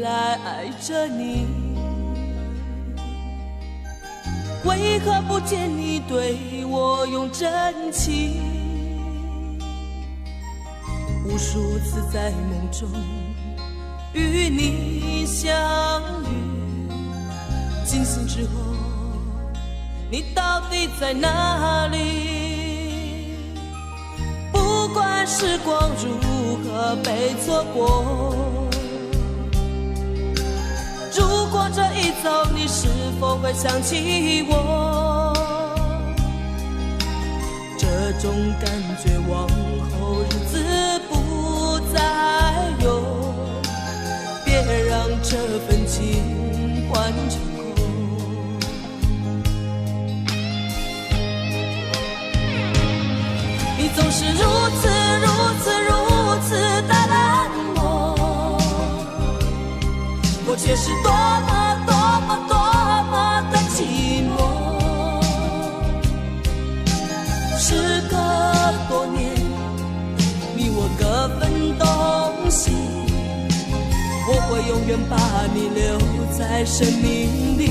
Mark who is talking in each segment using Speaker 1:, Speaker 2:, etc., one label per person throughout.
Speaker 1: 来爱着你，为何不见你对我用真情？无数次在梦中与你相遇，惊醒之后你到底在哪里？不管时光如何被错过，如果这一走你是否会想起我？这种感觉往后日子不再有，别让这份情换成空。你总是如此的冷漠，我却是多么的寂寞。时隔多年，你我各分东西，我会永远把你留在生命里。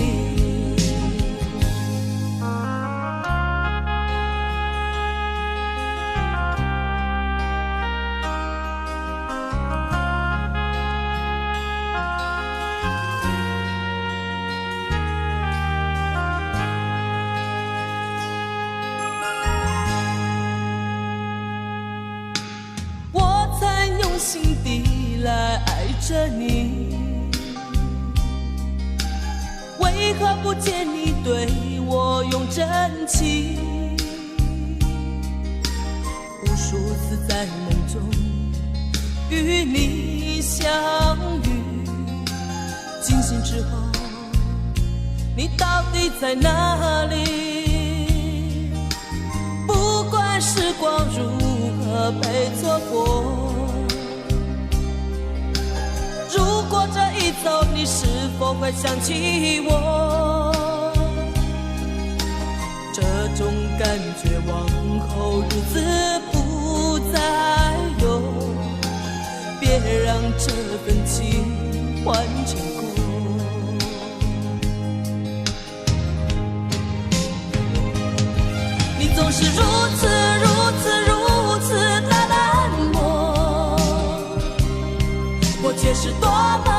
Speaker 1: 心底来爱着你，为何不见你对我用真情？无数次在梦中与你相遇，惊醒之后你到底在哪里？不管时光如何被错过，如果这一走你是否会想起我？这种感觉往后日子不再有，别让这份情换成空。你总是如此的冷漠，我却是多么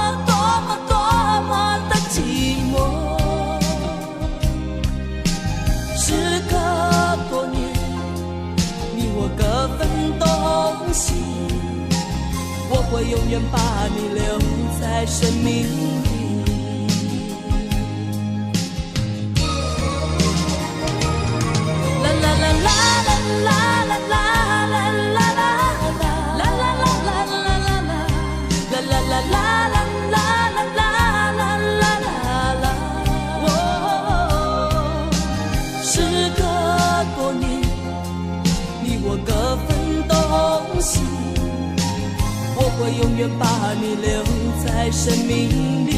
Speaker 1: 的寂寞。时隔多年，你我各分东西，我会永远把你留在生命里。啦啦啦啦啦啦啦啦。时隔多年，你我各分东西，我会永远把你留在生命里。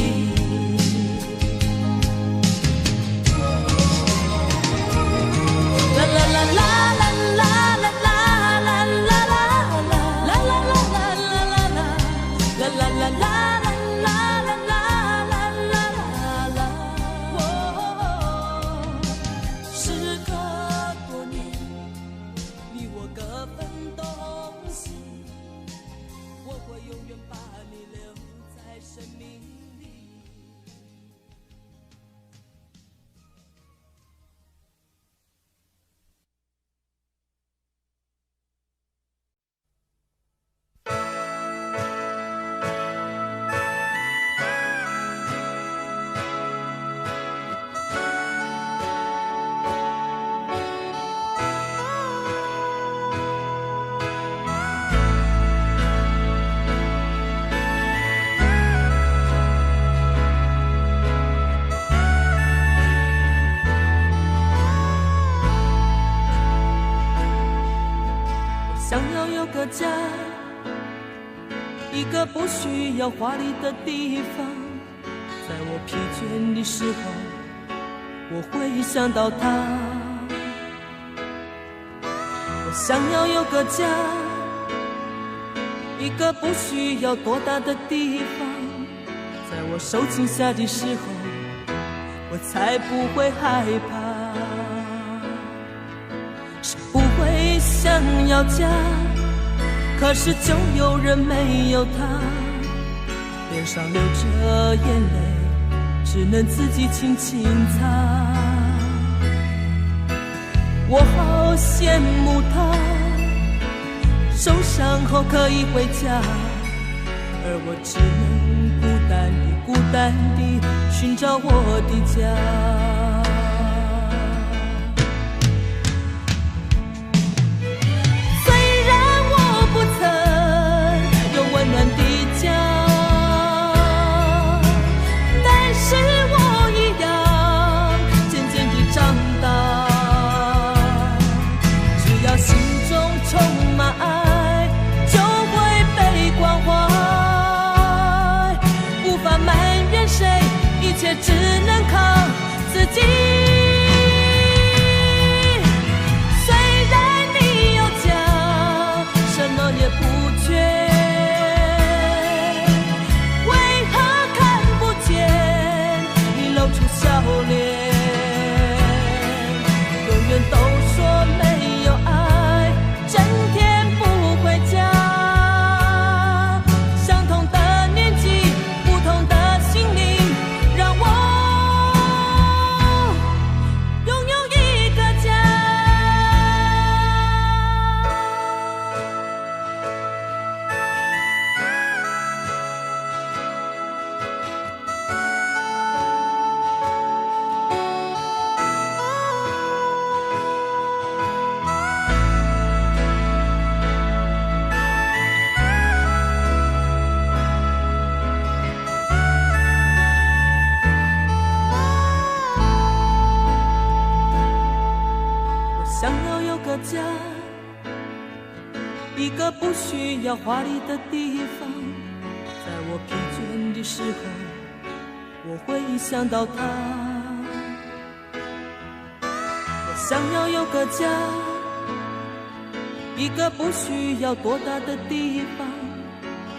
Speaker 1: 啦啦啦啦啦啦啦啦啦啦啦啦啦啦啦。家，一个不需要华丽的地方，在我疲倦的时候，我会想到他。我想要有个家，一个不需要多大的地方，受惊吓的时候，我才不会害怕。谁不会想要家，可是就有人没有他，脸上流着眼泪，只能自己轻轻擦。我好羡慕他，受伤后可以回家，而我只能孤单地寻找我的家。只能靠自己。虽然你有家，什么也不缺，为何看不见你露出笑脸？永远都说没有爱，整天不回家。相同的年纪，不同的心灵，让我拥有一个家。想要有个家，一个不需要华丽的地方，在我疲倦的时候，我会想到他。我想要有个家，一个不需要多大的地方，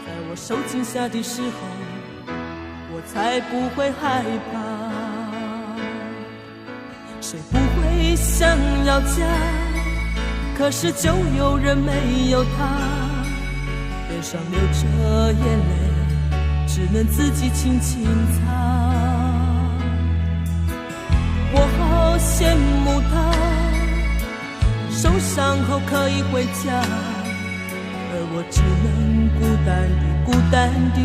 Speaker 1: 在我受惊吓的时候，我才不会害怕。谁不会想要家，可是就有人没有他，脸上流着眼泪，只能自己轻轻擦。我好羡慕他，受伤后可以回家，而我只能孤单地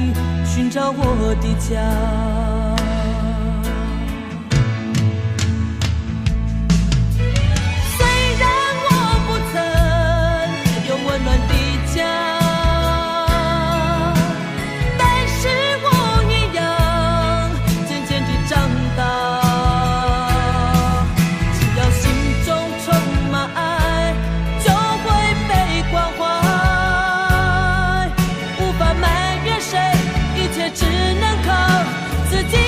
Speaker 1: 寻找我的家。只能靠自己。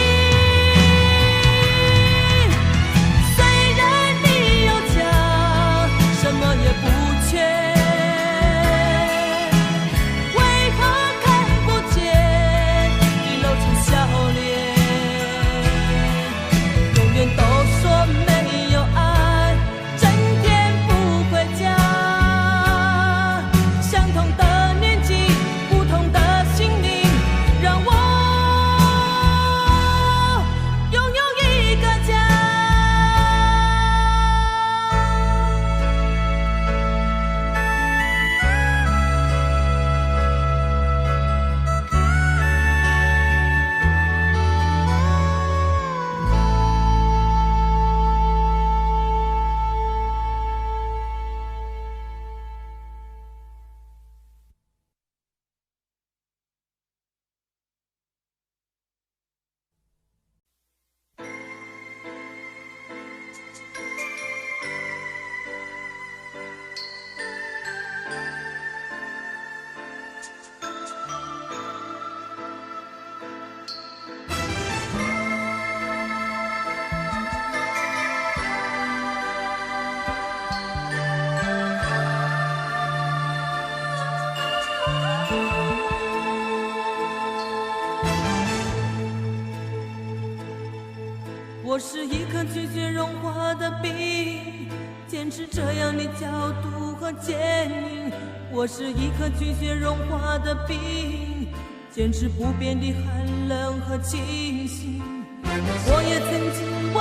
Speaker 1: 是一颗拒绝融化的冰，坚持这样的角度和坚硬。我是一颗拒绝融化的冰，坚持不变的寒冷和清醒。我也曾经温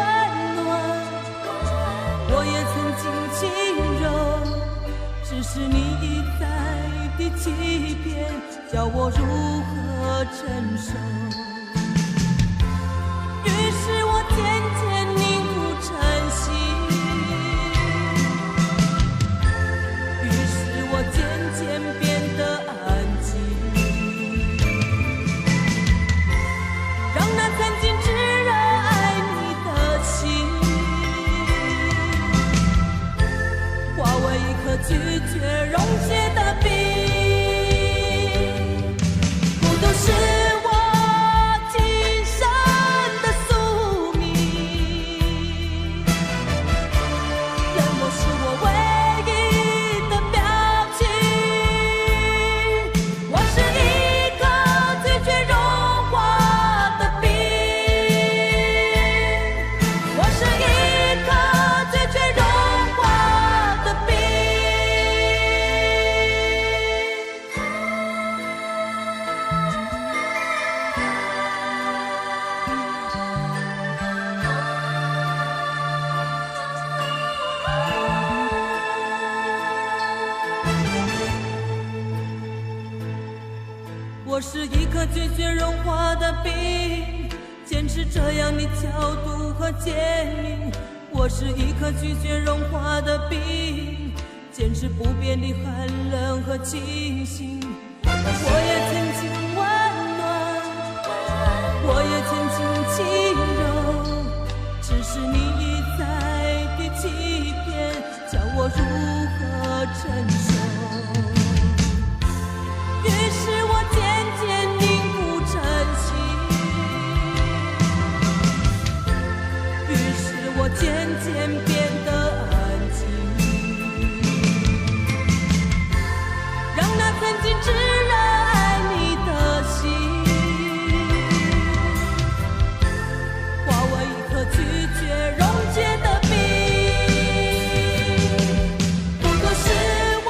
Speaker 1: 暖，我也曾经轻柔，只是你一再的欺骗，叫我如何承受。于是我渐渐凝固成心，于是我渐渐变得安静，让那曾经炙热爱你的心化为一颗拒绝溶解的冰。孤独是我是一颗拒绝融化的冰，坚持这样的角度和坚硬。我是一颗拒绝融化的冰，坚持不变的寒冷和清醒。我也曾经温暖，我也曾经轻柔，只是你一再的欺骗，叫我如何承受。于是我渐渐凝固成心，于是我渐渐变得安静，让那曾经炙热爱你的心化为一颗拒绝溶解的冰。不过是我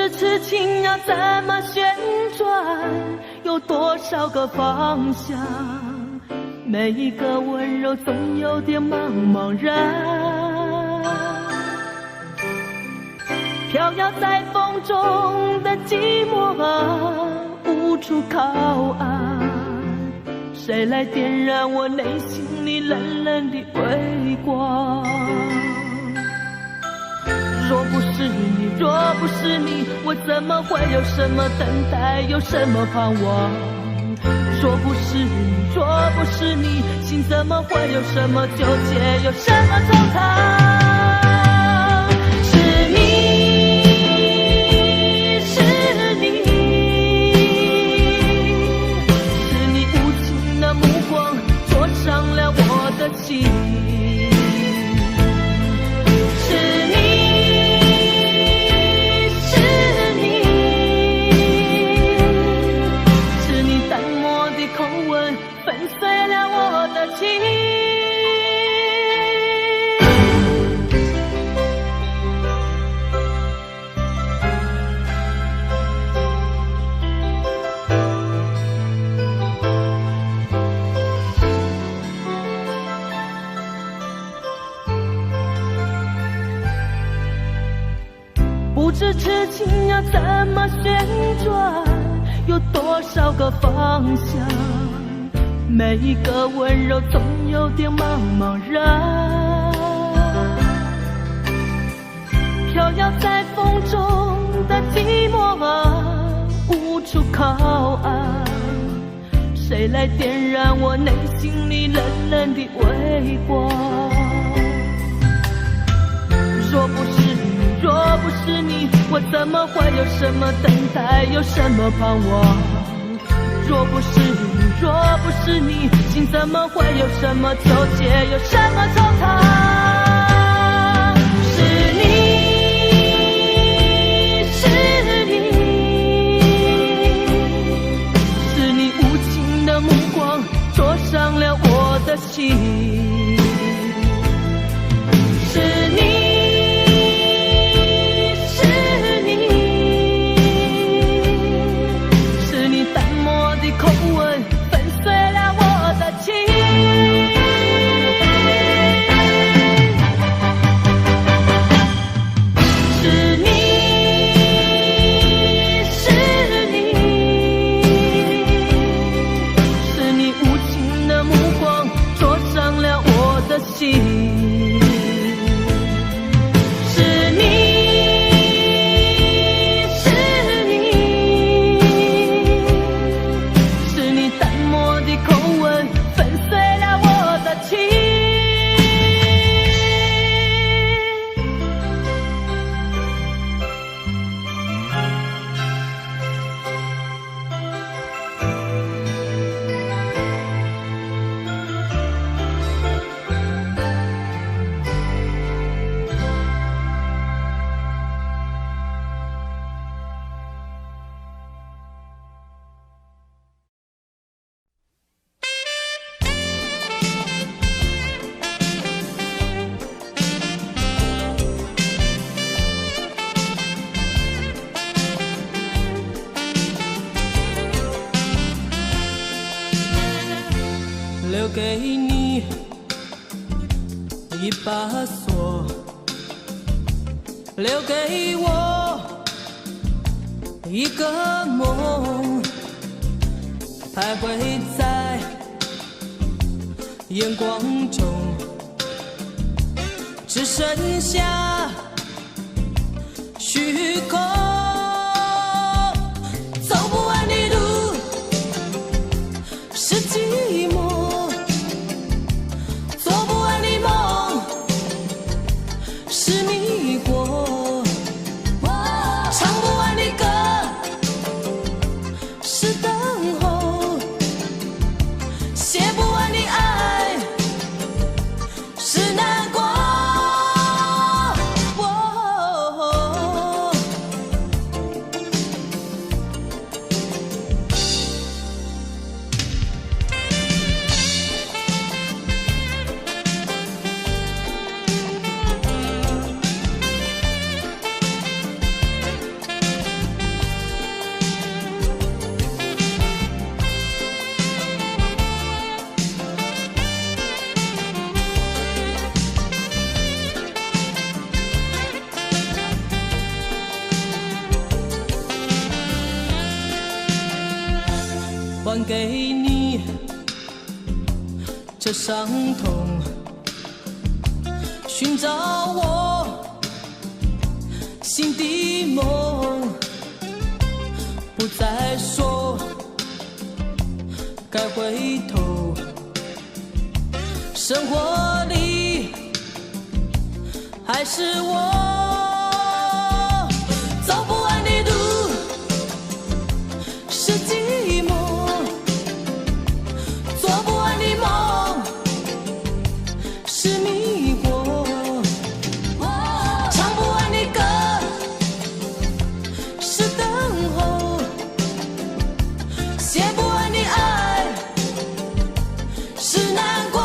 Speaker 1: 知痴情要怎么旋转，有多少个方向？每一个温柔总有点茫茫然，飘摇在风中的寂寞啊，无处靠岸。谁来点燃我内心里冷冷的微光？若不是你，若不是你，我怎么会有什么等待，有什么盼望？若不是你，若不是你，心怎么会有什么纠结，有什么惆怅？是你，是你，是你无情的目光灼伤了我的心。不知痴情要怎么旋转，有多少个方向？每一个温柔总有点茫茫然，飘摇在风中的寂寞啊，无处靠岸。谁来点燃我内心里冷冷的微光？若不是你，若不是你，我怎么会有什么等待，有什么盼望？若不是你，若不是你，心怎么会有什么纠结，有什么惆怅？是你，是你，是你无情的目光灼伤了我的心。是你，口吻粉碎了我的情。是你，是你，是你无情的目光灼伤了我的心。留给你一把锁，留给我一个梦，徘徊在眼光中，只剩下虚空。走不完的路是寂寞，是迷惑，唱不完的歌是等候，写不完的爱是难过。这伤痛，寻找我心的梦，不再说该回头。生活里还是我走不完的路，是寂寞，做不完的梦，是迷惑，唱不完的歌，是等候，写不完的爱，是难过。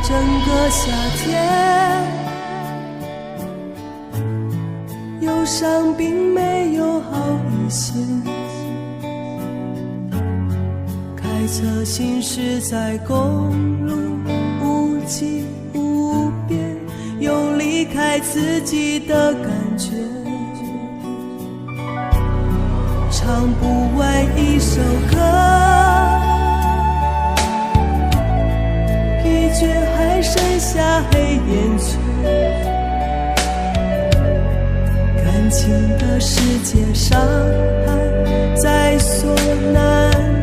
Speaker 1: 整个夏天，忧伤并没有好一些。开车行驶在公路，无际无边，有离开自己的感觉。唱不完一首歌，疲倦还剩下黑眼圈，感情的世界伤害在所难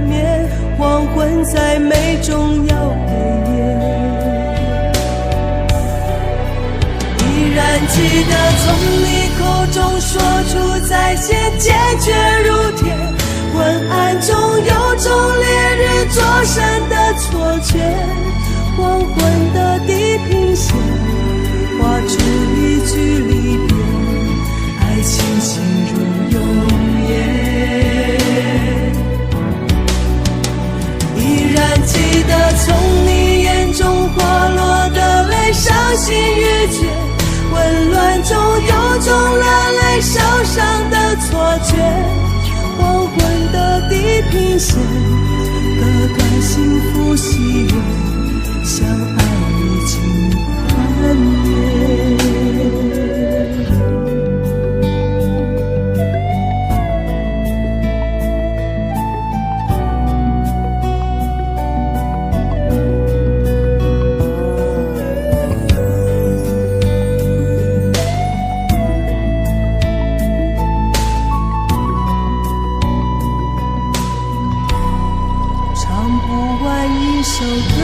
Speaker 1: 免，黄昏在眉中要黑夜。依然记得从你口中说出再见，坚决如铁，昏暗中有种烈日灼身的错觉，黄昏的地平线画出一句离别，爱情进入永夜。依然记得从你眼中滑落的泪，伤心欲绝，混乱中有种热泪烧伤的错觉，黄昏的地平线割断幸福喜悦，相爱已经幻灭。唱不完一首歌，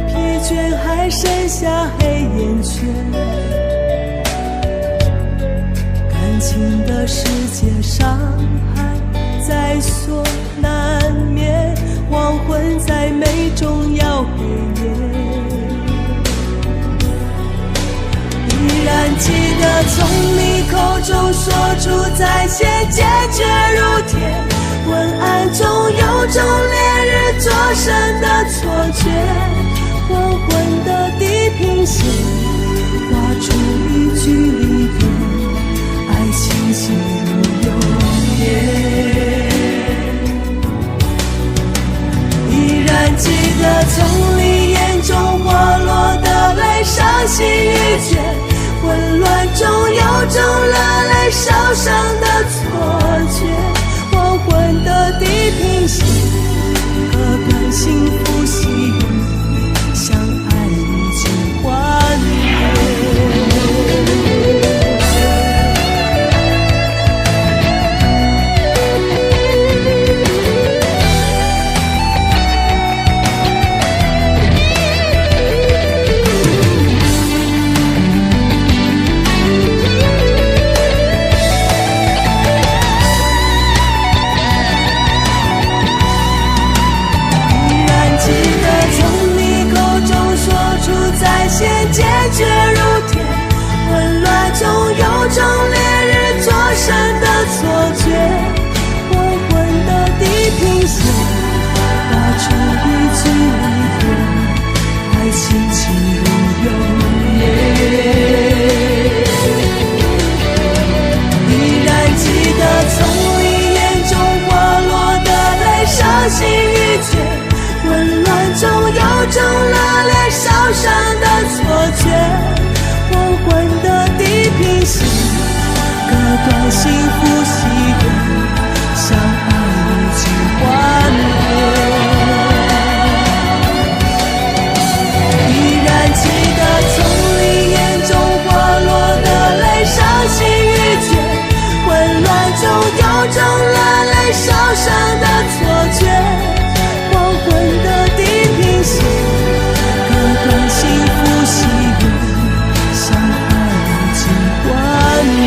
Speaker 1: 疲倦还剩下黑眼圈，感情的世界伤害在所难免，黄昏在眉中要黑夜。依然记得从你口中说出再见，坚决如铁，昏暗中有种烈日灼身的错觉，黄昏的地平线画出一句离别，爱情进入永夜。依然记得从你眼中滑落的泪，伤心欲绝，混乱中有种热泪烧伤的错觉，黄昏的地平线，割断幸福喜悦，相爱已经幻灭。坚决如铁，混乱中有种烈日灼身的错觉，黄昏的地平线画出一句离别，爱情进入永夜。依然记得从你眼中滑落的泪，伤心欲绝，混乱中有种热烈烧伤的错觉，黄昏的地平线，割断幸福喜悦，相爱已经幻灭。依然记得从你眼中滑落的泪，伤心欲绝，混乱中有种热泪烧伤的错觉，黄昏的地平线，割断幸福喜悦，相爱已经幻灭。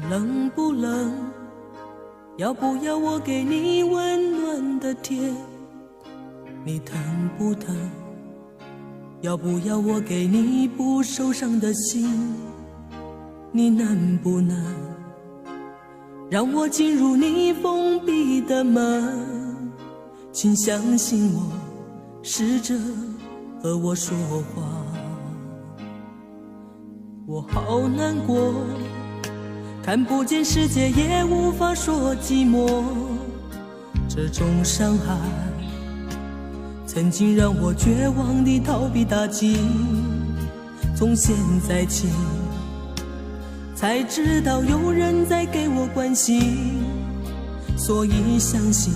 Speaker 1: 冷不冷？要不要我给你温暖的贴？你疼不疼？要不要我给你不受伤的心？你难不难？让我进入你封闭的门？请相信我，试着和我说话。我好难过，看不见世界，也无法说寂寞。这种伤害曾经让我绝望地逃避打击，从现在起才知道有人在给我关心，所以相信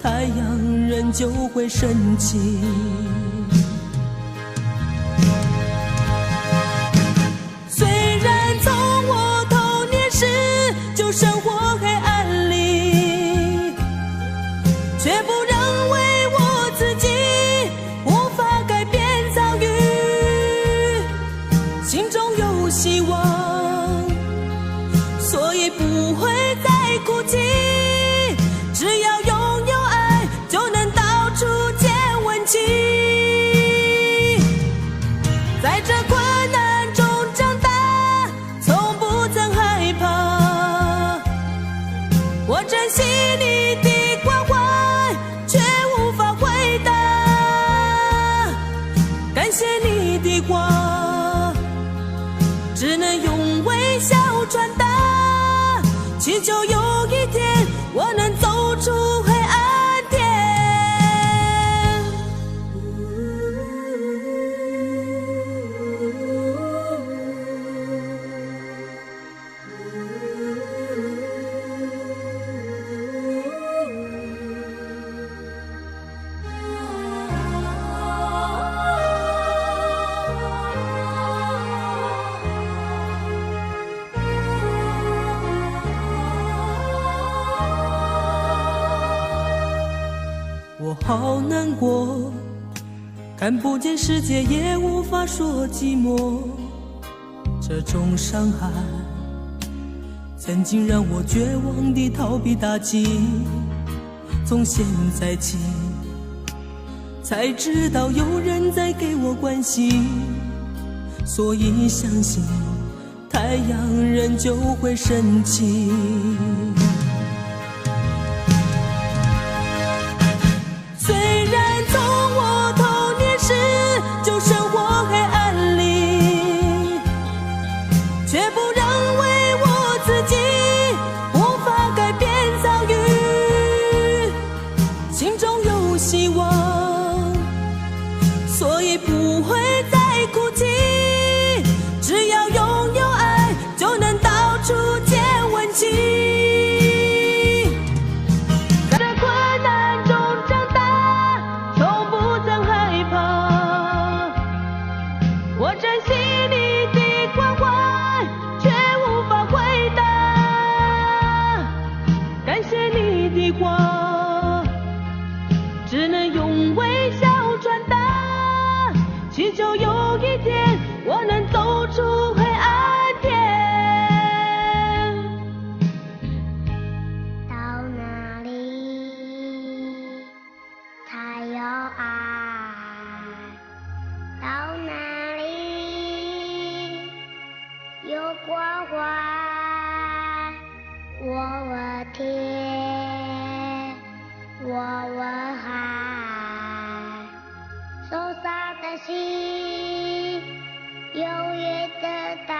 Speaker 1: 太阳仍旧会升起。虽然从我童年时就生活黑暗里，却不认为我自己无法改变遭遇，心中有希望，所以不会再哭泣。只要拥有爱，就只能用微笑传达，祈求有一天我能走出黑暗天。我好难过，看不见世界，也无法说寂寞。这种伤害曾经让我绝望地逃避打击，从现在起才知道有人在给我关心，所以相信太阳仍旧会升起。虽然从我童年时就生活黑暗里，却不认为我自己无法改变遭遇，心中有希望，所以不会再哭泣，只要拥有爱就能到处见温情。只能用微笑传达，祈求有一天我能走出黑暗天。
Speaker 2: 到哪里才有爱？到哪里有关怀？我问天，我问海，受伤的心永远等待，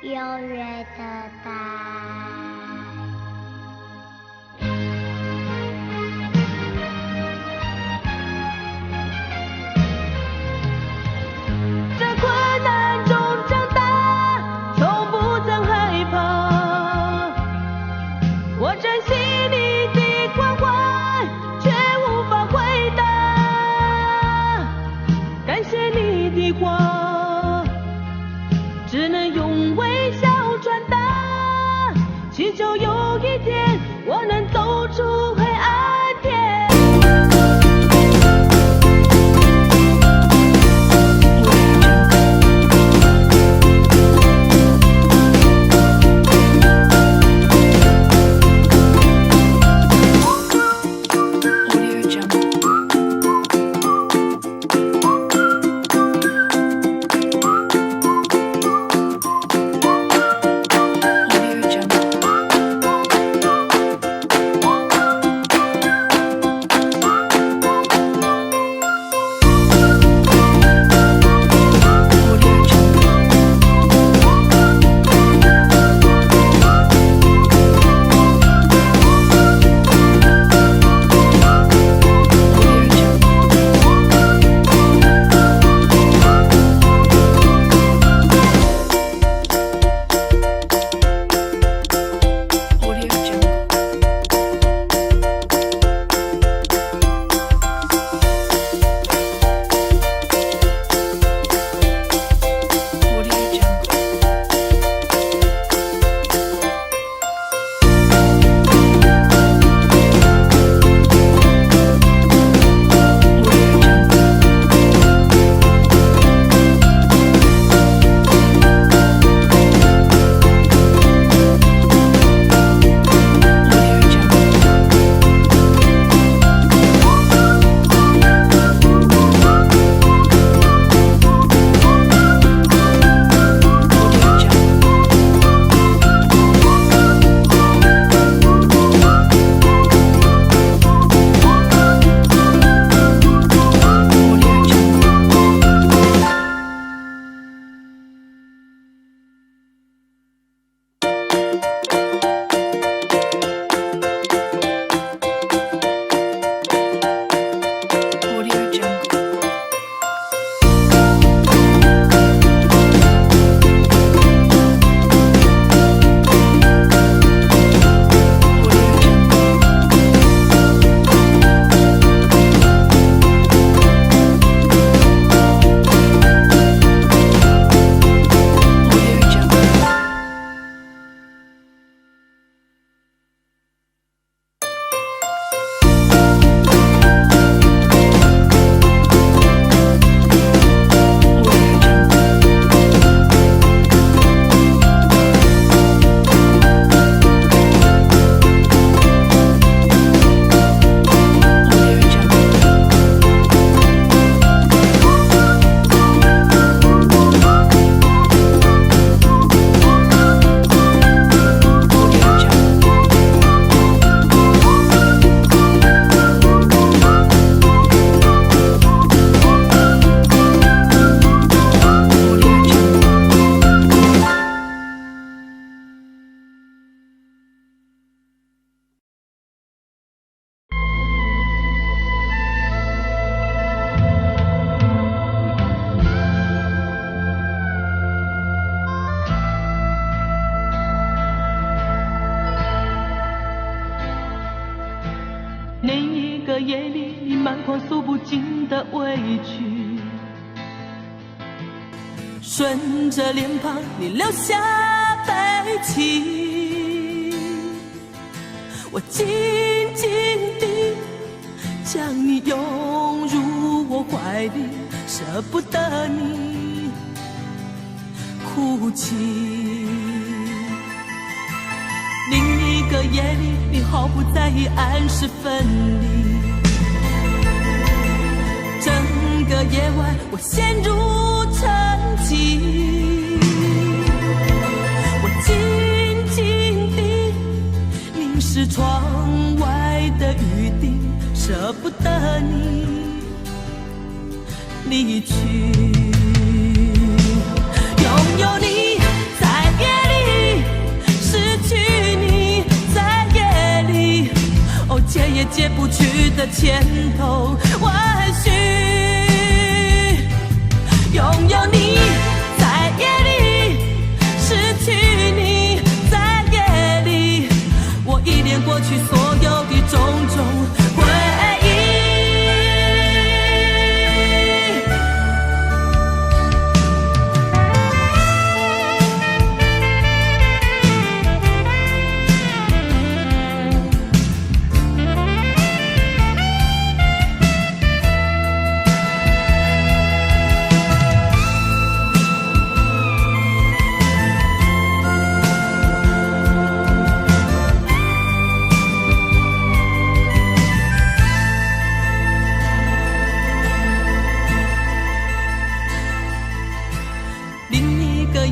Speaker 2: 永远等待。
Speaker 1: 在困难中长大，从不曾害怕，我珍惜你的关怀，却无法回答。感谢你的话，只能用微笑传达，祈求有一天我能走出黑暗天。尽的委屈，顺着脸庞你留下悲戚，我紧紧地将你拥入我怀里，舍不得你哭泣。另一个夜里，你毫不在意按时分离，整个夜晚我陷入沉寂，我紧紧地凝视窗外的雨滴，舍不得你离去。拥有你在夜里，失去你在夜里，哦，解也解不去的牵头万绪。拥有你在夜里，失去你在夜里，我依恋过去所有的种种回忆。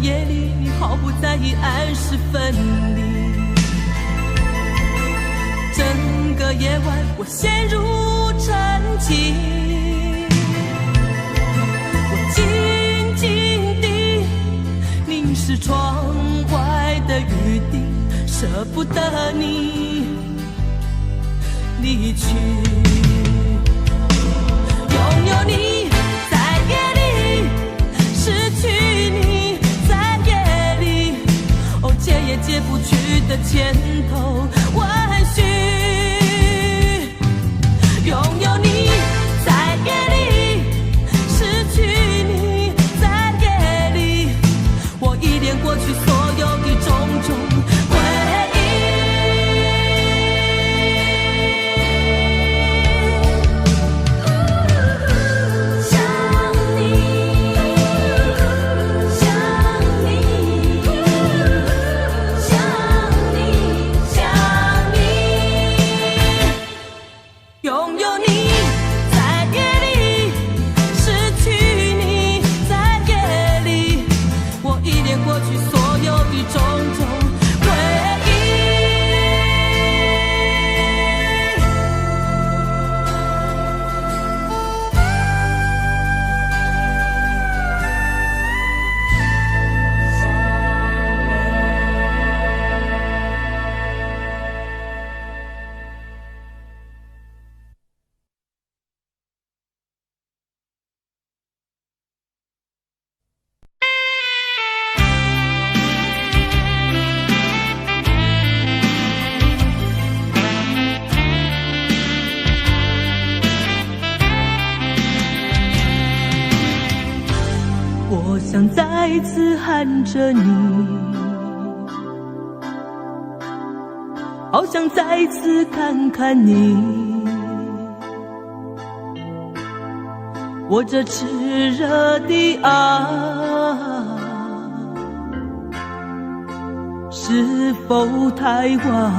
Speaker 1: 夜里，你毫不在意按时分离，整个夜晚我陷入沉寂，我紧紧地凝视窗外的雨滴，舍不得你离去。拥有你在夜里，失去你解也解不去的牵头万绪。拥有你在夜里，失去你在夜里，我依恋过去所有的种种回忆。我想再次喊着你，好想再次看看你，我这炽热的爱是否太晚？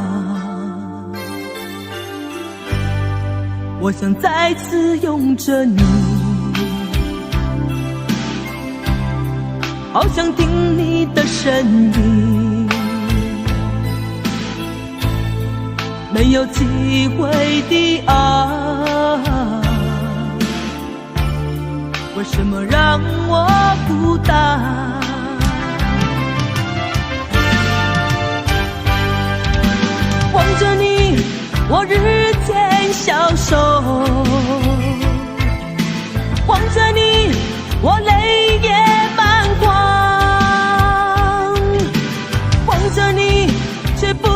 Speaker 1: 我想再次拥着你，好想听你的声音，没有机会的爱，为什么让我孤单？望着你，我日渐消瘦，望着你，我泪也满眶，望着你，却不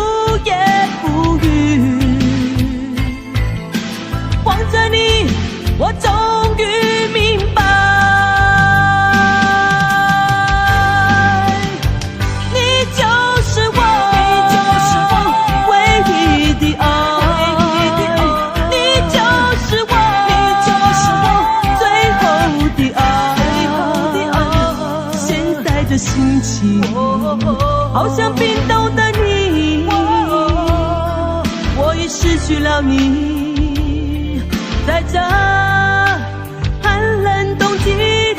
Speaker 1: 言不语，望着你，我走的心情，好像冰冻的你，我已失去了你，在这寒冷冬季里。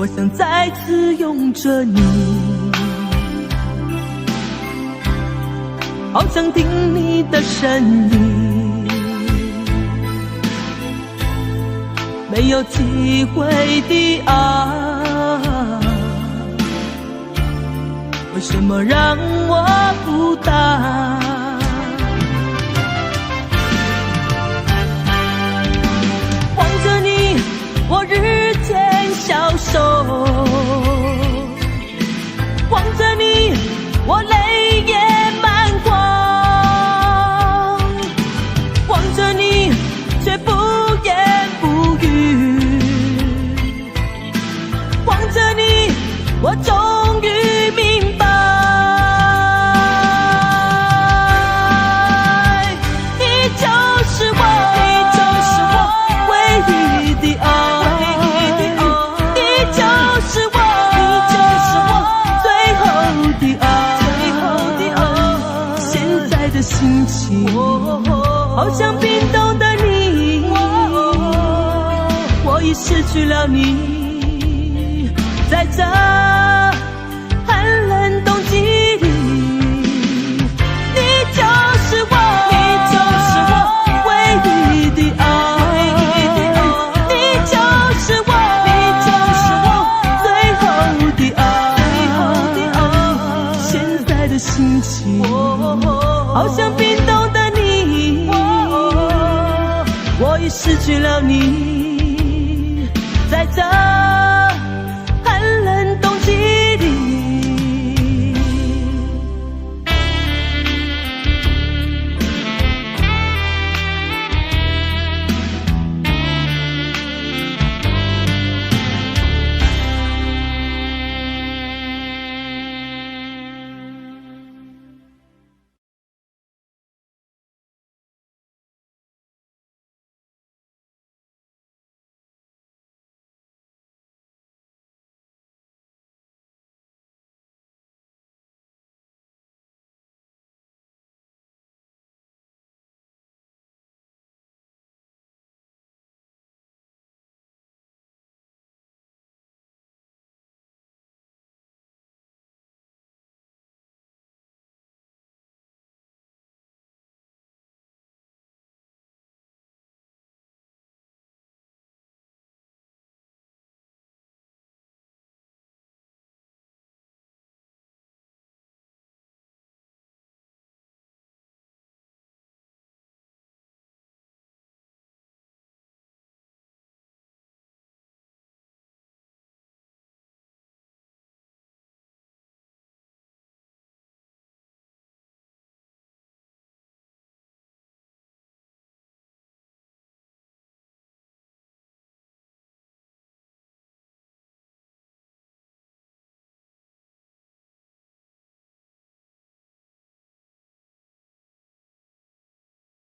Speaker 1: 我想再次拥着你，好想听你的声音，没有机会的爱，为什么让我孤单？望着你，我日渐消瘦，望着你，我泪也满眶，望着你，却不言不语，望着你，我终于明白，你就是我，你就是我唯一的爱。心情好像冰冻的你，我已失去了你，在这寒冷冬季里，你就是我，你就是我唯一的爱，你就是我，你就是我最后的爱，现在的心情好像冰冻的你，我已失去了你，在这